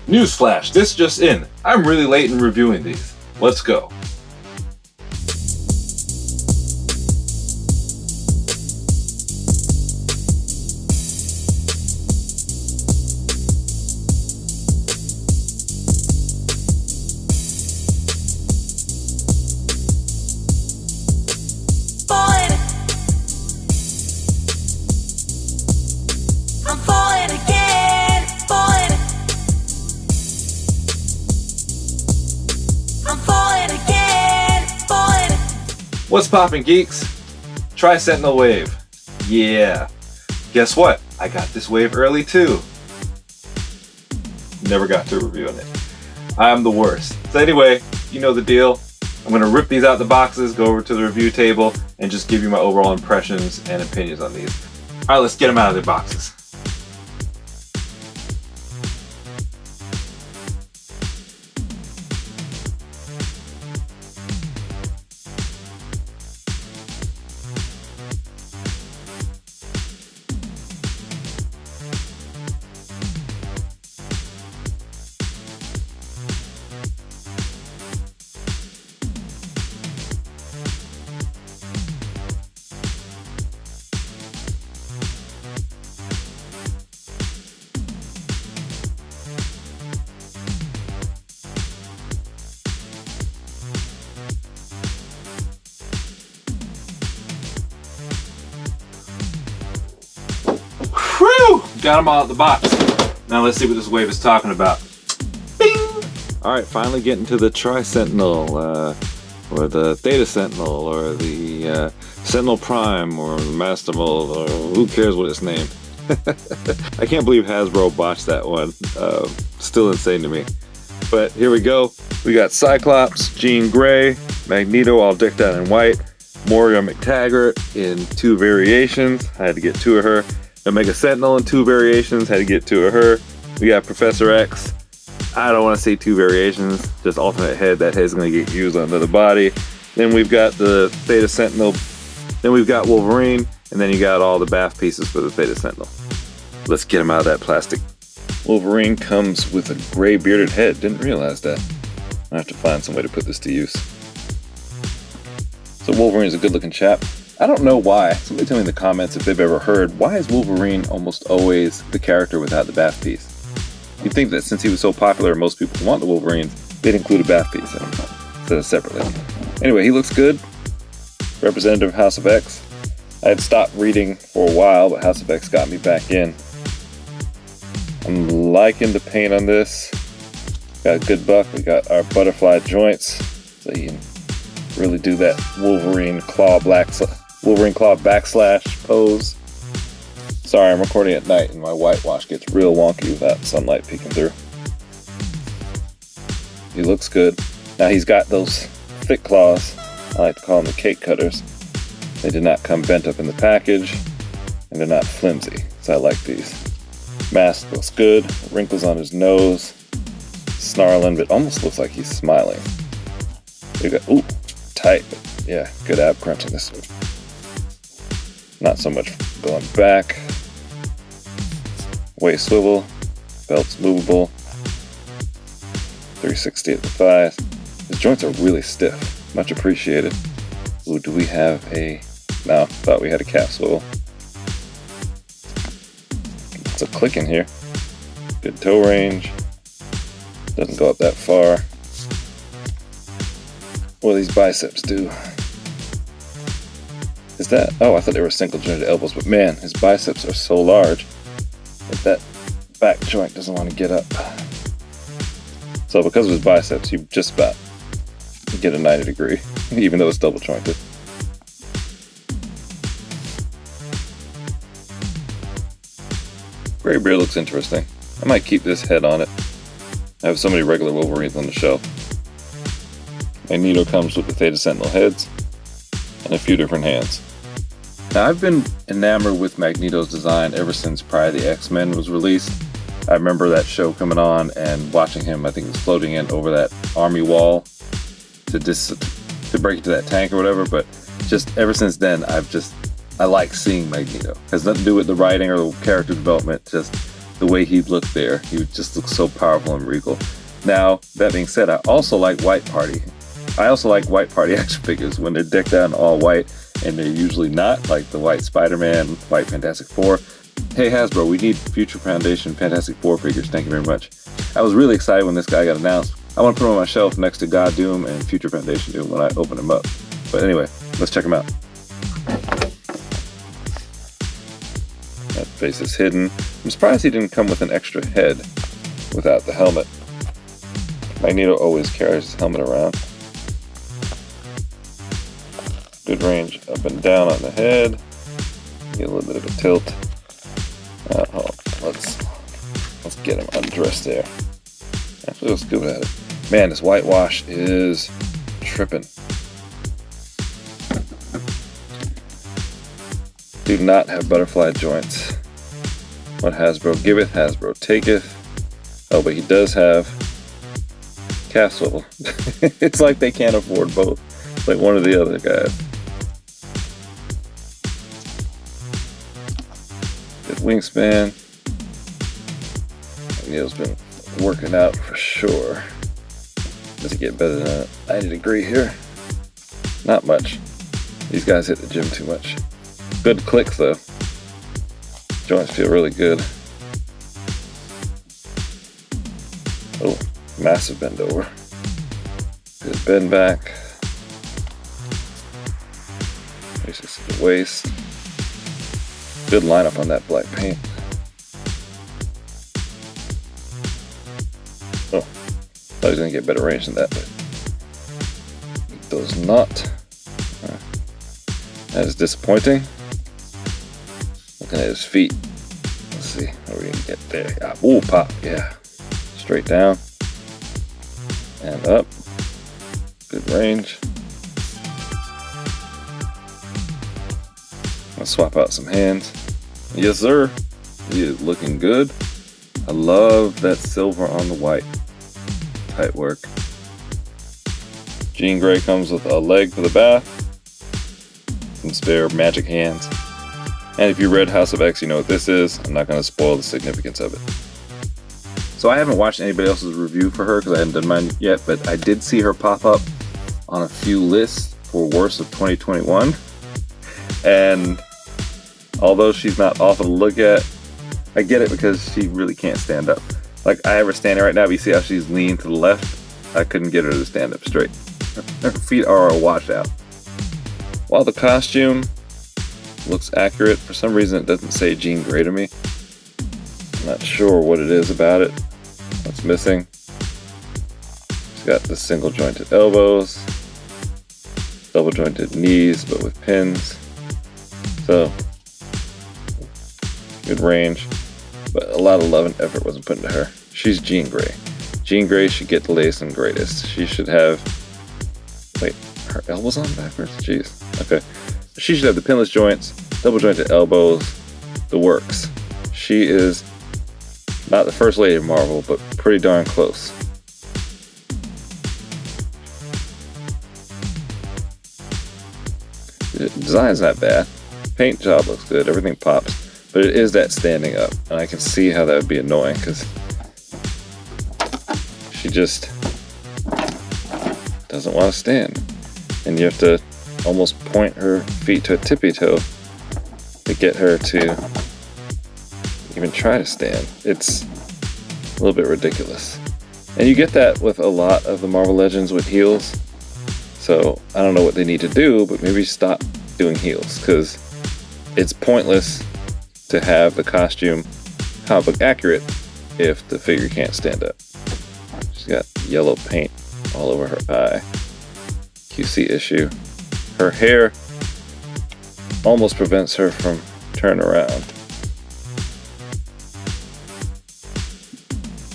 Newsflash, this just in. I'm really late in reviewing these. Let's go. What's poppin', geeks? Try Sentinel wave. Yeah. Guess what? I got this wave early too. Never got to reviewing it. I'm the worst. So anyway, you know the deal. I'm gonna rip these out the boxes, go over to the review table, and just give you my overall impressions and opinions on these. Alright, let's get them out of their boxes. Whew! Got them all out the box. Now let's see what this wave is talking about. Bing! Alright, finally getting to the Tri-Sentinel, or the Theta Sentinel, or the Sentinel Prime, or the Master Mold, or who cares what it's named. I can't believe Hasbro botched that one. Still insane to me. But here we go. We got Cyclops, Jean Grey, Magneto all decked out in white, Moira McTaggart in 2 variations. I had to get 2 of her. Omega Sentinel in 2 variations, had to get 2 of her. We got Professor X. I don't want to say 2 variations, just alternate head. That head's going to get used under the body. Then we've got the Theta Sentinel. Then we've got Wolverine, and then you got all the BAF pieces for the Theta Sentinel. Let's get him out of that plastic. Wolverine comes with a gray bearded head. Didn't realize that. I have to find some way to put this to use. So Wolverine's a good looking chap. I don't know why. Somebody tell me in the comments if they've ever heard, why is Wolverine almost always the character without the BAF piece? You'd think that since he was so popular and most people want the Wolverines, they'd include a BAF piece in him instead of separately. Anyway, he looks good. Representative of House of X. I had stopped reading for a while, but House of X got me back in. I'm liking the paint on this. Got a good buck. We got our butterfly joints, so you can really do that Wolverine claw backslash pose. Sorry, I'm recording at night and my whitewash gets real wonky without sunlight peeking through. He looks good. Now he's got those thick claws. I like to call them the cake cutters. They did not come bent up in the package, and they're not flimsy, so I like these. Mask looks good. Wrinkles on his nose. Snarling, but almost looks like he's smiling. We got, ooh, tight, but yeah, good ab crunch in this one. Not so much going back. Waist swivel. Belt's movable. 360 at the thighs. His joints are really stiff. Much appreciated. Ooh, do we have a... No, thought we had a calf swivel. It's a click in here. Good toe range. Doesn't go up that far. What do these biceps do? Is that... Oh, I thought they were single jointed elbows, but man, his biceps are so large that that back joint doesn't want to get up. So because of his biceps, you just about get a 90 degree, even though it's double jointed. Gray beard looks interesting. I might keep this head on it. I have so many regular Wolverines on the shelf. Magneto comes with the Theta Sentinel heads and a few different hands. Now I've been enamored with Magneto's design ever since Pride of the X-Men was released. I remember that show coming on and watching him, I think he was floating in over that army wall to break into that tank or whatever, but just ever since then I like seeing Magneto. It has nothing to do with the writing or the character development, just the way he looked there. He just looked so powerful and regal. Now, that being said, I also like white party action figures when they're decked out in all white, and they're usually not, like the white Spider-Man, white Fantastic Four. Hey Hasbro, we need Future Foundation Fantastic Four figures, thank you very much. I was really excited when this guy got announced. I want to put him on my shelf next to God Doom and Future Foundation Doom when I open him up. But anyway, let's check him out. That face is hidden. I'm surprised he didn't come with an extra head without the helmet. Magneto always carries his helmet around. Good range up and down on the head. Get a little bit of a tilt. Let's get him undressed there. Actually looks good at it. Man, this whitewash is tripping. Do not have butterfly joints. What Hasbro giveth, Hasbro taketh. Oh, but he does have calf swivel. It's like they can't afford both. It's like one or the other, guys. Good wingspan. Neil's been working out for sure. Does he get better than 90 degree here? Not much. These guys hit the gym too much. Good clicks though. Joints feel really good. Oh, massive bend over. Good bend back. Basis to the waist. Good lineup on that black paint. Oh, thought he was gonna get better range than that, but he does not. That is disappointing. Looking at his feet. Let's see how we can get there. Ah, ooh, pop, yeah. Straight down and up. Good range. Let's swap out some hands. Yes, sir. He is looking good. I love that silver on the white. Tight work. Jean Grey comes with a leg for the BAF. Some spare magic hands. And if you read House of X, you know what this is. I'm not going to spoil the significance of it. So I haven't watched anybody else's review for her because I haven't done mine yet, but I did see her pop up on a few lists for Worst of 2021. And although she's not awful to look at, I get it because she really can't stand up. Like, I have her standing right now, but you see how she's leaning to the left? I couldn't get her to stand up straight. Her feet are a washout. While the costume looks accurate, for some reason it doesn't say Jean Grey to me. I'm not sure what it is about it. What's missing? She's got the single jointed elbows, double jointed knees, but with pins. So, good range, but a lot of love and effort wasn't put into her. She's Jean Grey. Jean Grey should get the latest and greatest. She should have, wait, her elbows on backwards? Jeez, okay. She should have the pinless joints, double jointed elbows, the works. She is not the first lady of Marvel, but pretty darn close. The design's not bad. Paint job looks good, everything pops, but it is that standing up, and I can see how that would be annoying because she just doesn't want to stand, and you have to almost point her feet to a tippy toe to get her to even try to stand. It's a little bit ridiculous, and you get that with a lot of the Marvel Legends with heels. So I don't know what they need to do, but maybe stop doing heels because it's pointless to have the costume comic book accurate if the figure can't stand up. She's got yellow paint all over her eye. QC issue. Her hair almost prevents her from turning around.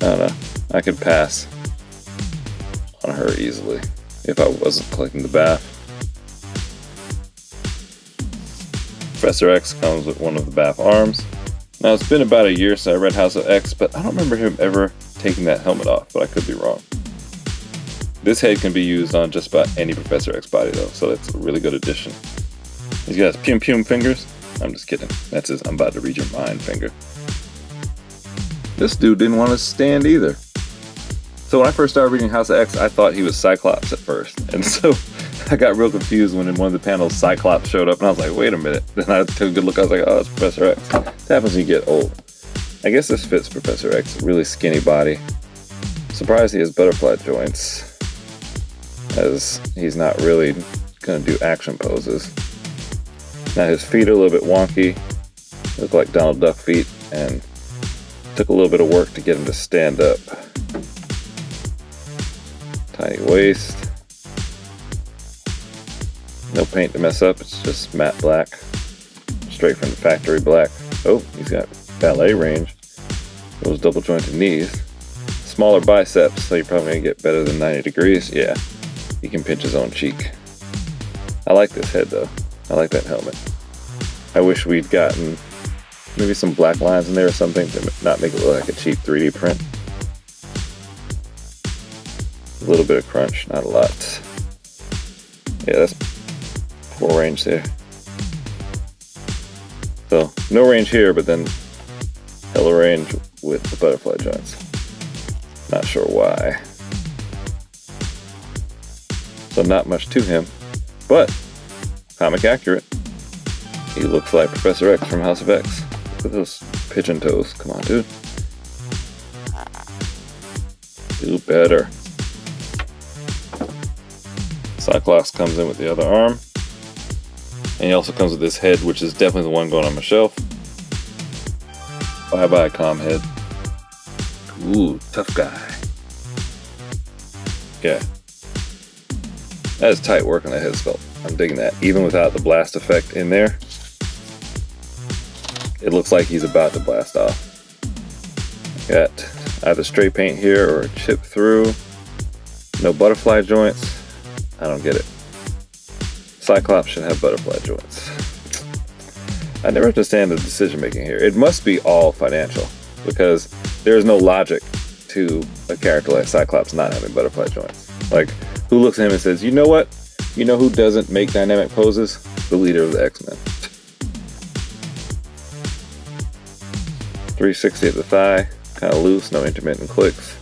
I don't know. I could pass on her easily if I wasn't collecting the BAF. Professor X comes with one of the BAF arms. Now, it's been about a year since I read House of X, but I don't remember him ever taking that helmet off, but I could be wrong. This head can be used on just about any Professor X body, though, so that's a really good addition. He's got his Pum Pum fingers. I'm just kidding. That's his I'm about to read your mind finger. This dude didn't want to stand either. So when I first started reading House of X, I thought he was Cyclops at first. And so I got real confused when in one of the panels Cyclops showed up, and I was like, wait a minute. Then I took a good look, I was like, oh, it's Professor X. This happens when you get old. I guess this fits Professor X, really skinny body. Surprised he has butterfly joints, as he's not really going to do action poses. Now his feet are a little bit wonky, look like Donald Duck feet, and took a little bit of work to get him to stand up. Tiny waist. No paint to mess up, it's just matte black. Straight from the factory black. Oh, he's got ballet range. Those double jointed knees. Smaller biceps, so you're probably going to get better than 90 degrees. Yeah, he can pinch his own cheek. I like this head though. I like that helmet. I wish we'd gotten maybe some black lines in there or something to not make it look like a cheap 3D print. A little bit of crunch, not a lot. Yeah, that's poor range there. So, no range here, but then hella range with the butterfly joints. Not sure why. So not much to him, but comic accurate. He looks like Professor X from House of X. Look at those pigeon toes. Come on, dude. Do better. Cyclops comes in with the other arm. And he also comes with this head, which is definitely the one going on my shelf. Bye-bye, calm head. Ooh, tough guy. Yeah. That is tight work on that head sculpt. I'm digging that. Even without the blast effect in there, it looks like he's about to blast off. Got either straight paint here or chip through. No butterfly joints. I don't get it. Cyclops should have butterfly joints. I never understand the decision making here. It must be all financial, because there's no logic to a character like Cyclops not having butterfly joints. Like, who looks at him and says, you know what? You know who doesn't make dynamic poses? The leader of the X-Men. 360 at the thigh, kind of loose, no intermittent clicks.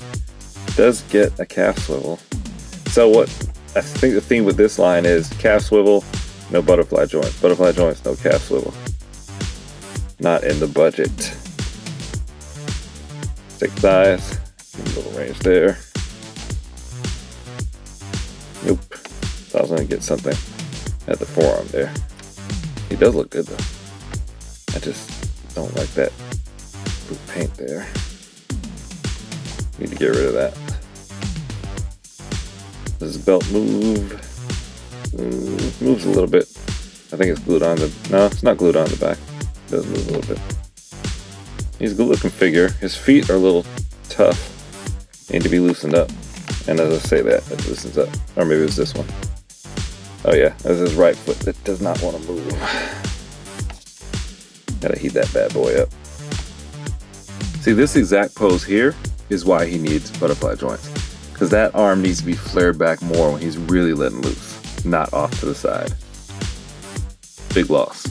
Does get a calf swivel. So what I think the theme with this line is calf swivel, no butterfly joints. Butterfly joints, no calf swivel. Not in the budget. Thick thighs, a little range there. Nope. Thought I was gonna get something at the forearm there. He does look good though. I just don't like that blue paint there. Need to get rid of that. Does the belt move? Moves a little bit. I think it's glued on the... No, it's not glued on the back. It does move a little bit. He's a good looking figure. His feet are a little tough. Need to be loosened up. And as I say that, it loosens up. Or maybe it was this one. Oh yeah, that's his right foot that does not want to move. Gotta heat that bad boy up. See, this exact pose here is why he needs butterfly joints. Because that arm needs to be flared back more when he's really letting loose, not off to the side. Big loss.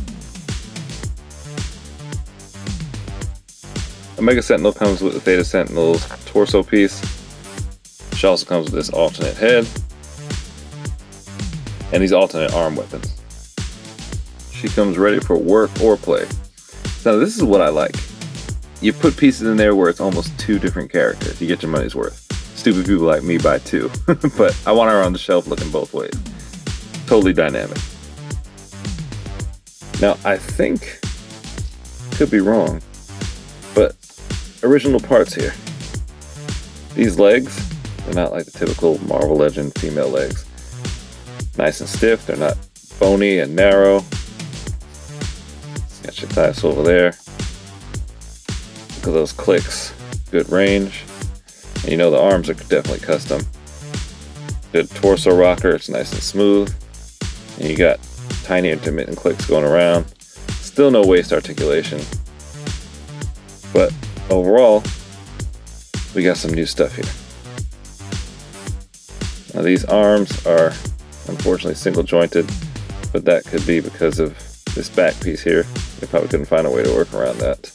Omega Sentinel comes with the Theta Sentinel's torso piece. She also comes with this alternate head and these alternate arm weapons. She comes ready for work or play. Now this is what I like. You put pieces in there where it's almost two different characters. You get your money's worth. Stupid people like me buy two, but I want her on the shelf looking both ways. Totally dynamic. Now I think, could be wrong, but original parts here. These legs, they're not like the typical Marvel Legend female legs. Nice and stiff, they're not bony and narrow. Got your thigh swivel there. Look at those clicks, good range. And you know the arms are definitely custom. Good torso rocker, it's nice and smooth. And you got tiny intermittent clicks going around. Still no waist articulation. But overall, we got some new stuff here. Now these arms are unfortunately single jointed, but that could be because of this back piece here. They probably couldn't find a way to work around that.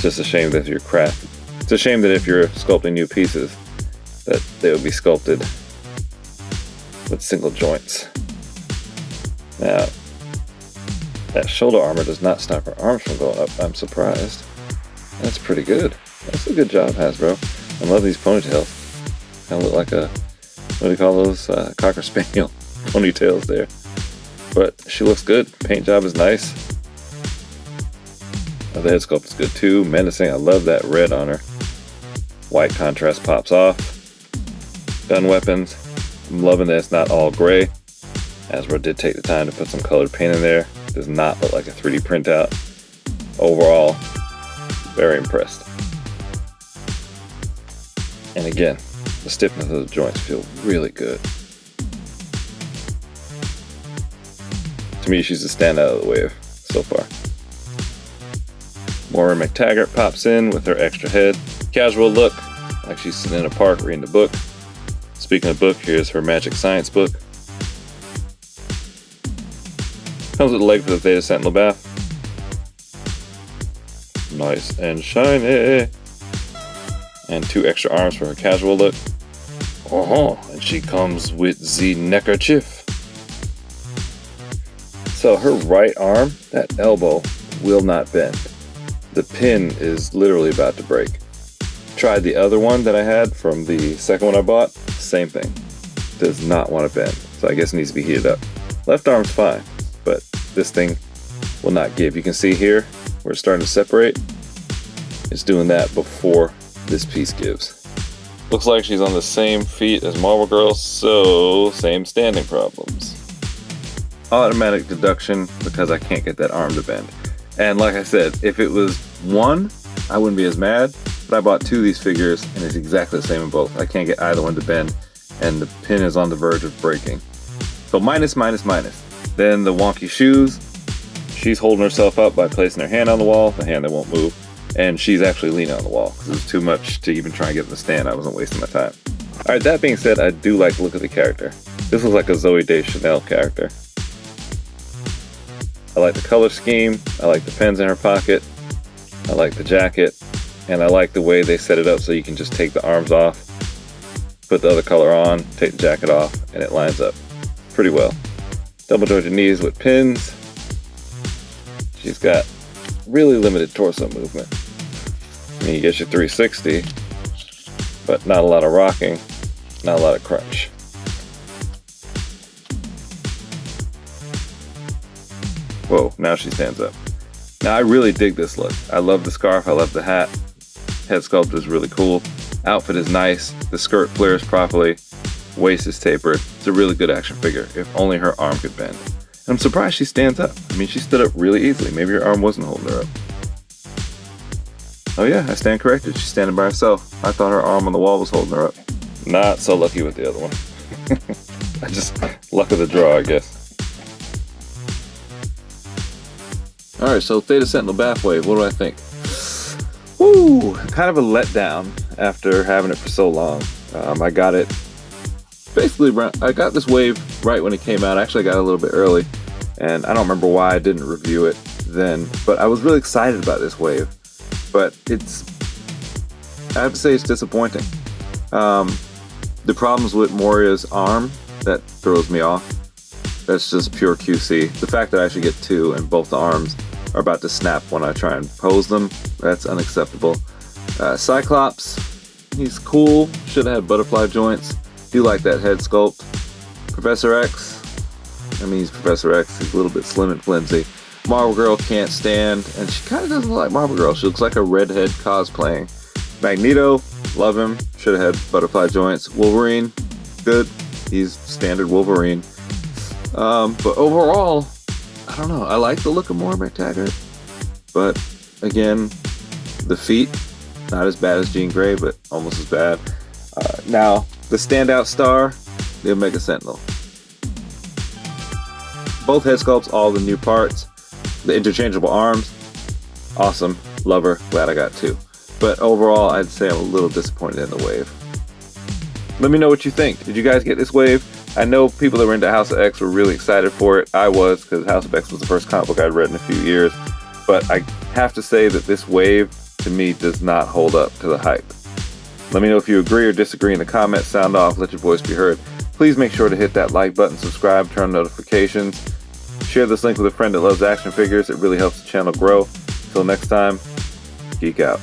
just a shame that if you're it's a shame that if you're sculpting new pieces, that they would be sculpted with single joints. Now, that shoulder armor does not stop her arms from going up. I'm surprised. That's pretty good. That's a good job, Hasbro. I love these ponytails. Kind of look like a, what do you call those? Cocker Spaniel ponytails there. But she looks good. Paint job is nice. The head sculpt is good too. Menacing. I love that red on her. White contrast pops off. Gun weapons. I'm loving that it's not all gray. Hasbro did take the time to put some colored paint in there. Does not look like a 3D printout. Overall, very impressed. And again, the stiffness of the joints feel really good. To me, she's the standout of the wave so far. Moira McTaggart pops in with her extra head. Casual look, like she's sitting in a park reading a book. Speaking of book, here's her magic science book. Comes with a leg for the Theta Sentinel BAF. Nice and shiny. And 2 extra arms for her casual look. And she comes with the neckerchief. So her right arm, that elbow, will not bend. The pin is literally about to break. Tried the other one that I had from the second one I bought. Same thing. Does not want to bend. So I guess it needs to be heated up. Left arm's fine, but this thing will not give. You can see here where it's starting to separate. It's doing that before this piece gives. Looks like she's on the same feet as Marvel Girl, so same standing problems. Automatic deduction because I can't get that arm to bend. And like I said, if it was one, I wouldn't be as mad, but I bought 2 of these figures and it's exactly the same in both. I can't get either one to bend and the pin is on the verge of breaking. So minus, minus, minus. Then the wonky shoes, she's holding herself up by placing her hand on the wall, the hand that won't move, and she's actually leaning on the wall because it was too much to even try and get in the stand. I wasn't wasting my time. Alright, that being said, I do like the look of the character. This looks like a Zoe Deschanel character. I like the color scheme, I like the pens in her pocket, I like the jacket, and I like the way they set it up so you can just take the arms off, put the other color on, take the jacket off, and it lines up pretty well. Double jointed knees with pins. She's got really limited torso movement. I mean, you get your 360, but not a lot of rocking, not a lot of crunch. Whoa, now she stands up. Now I really dig this look. I love the scarf, I love the hat. Head sculpt is really cool. Outfit is nice. The skirt flares properly. Waist is tapered. It's a really good action figure, if only her arm could bend. And I'm surprised she stands up. I mean, she stood up really easily. Maybe her arm wasn't holding her up. Oh yeah, I stand corrected. She's standing by herself. I thought her arm on the wall was holding her up. Not so lucky with the other one. I just, luck of the draw, I guess. Alright, so Theta Sentinel BAF Wave, what do I think? Woo! Kind of a letdown after having it for so long. I got it basically, I got this wave right when it came out. Actually, I got it a little bit early, and I don't remember why I didn't review it then, but I was really excited about this wave. But I have to say it's disappointing. The problems with Moira's arm, that throws me off. That's just pure QC. The fact that I should get 2 and both the arms are about to snap when I try and pose them, that's unacceptable. Cyclops, he's cool, should have had butterfly joints. Do like that head sculpt. Professor X, I mean, he's Professor X, he's a little bit slim and flimsy. Marvel Girl can't stand, and she kind of doesn't look like Marvel Girl. She looks like a redhead cosplaying. Magneto, love him, should have had butterfly joints. Wolverine, good, he's standard Wolverine. But overall, I don't know, I like the look of Moira McTaggart, but again, the feet, not as bad as Jean Grey, but almost as bad. Now, the standout star, the Omega Sentinel. Both head sculpts, all the new parts, the interchangeable arms, awesome, love her, glad I got 2. But overall, I'd say I'm a little disappointed in the wave. Let me know what you think. Did you guys get this wave? I know people that were into House of X were really excited for it. I was, because House of X was the first comic book I'd read in a few years. But I have to say that this wave to me, does not hold up to the hype. Let me know if you agree or disagree in the comments. Sound off, let your voice be heard. Please make sure to hit that like button, subscribe, turn on notifications. Share this link with a friend that loves action figures. It really helps the channel grow. Until next time, geek out.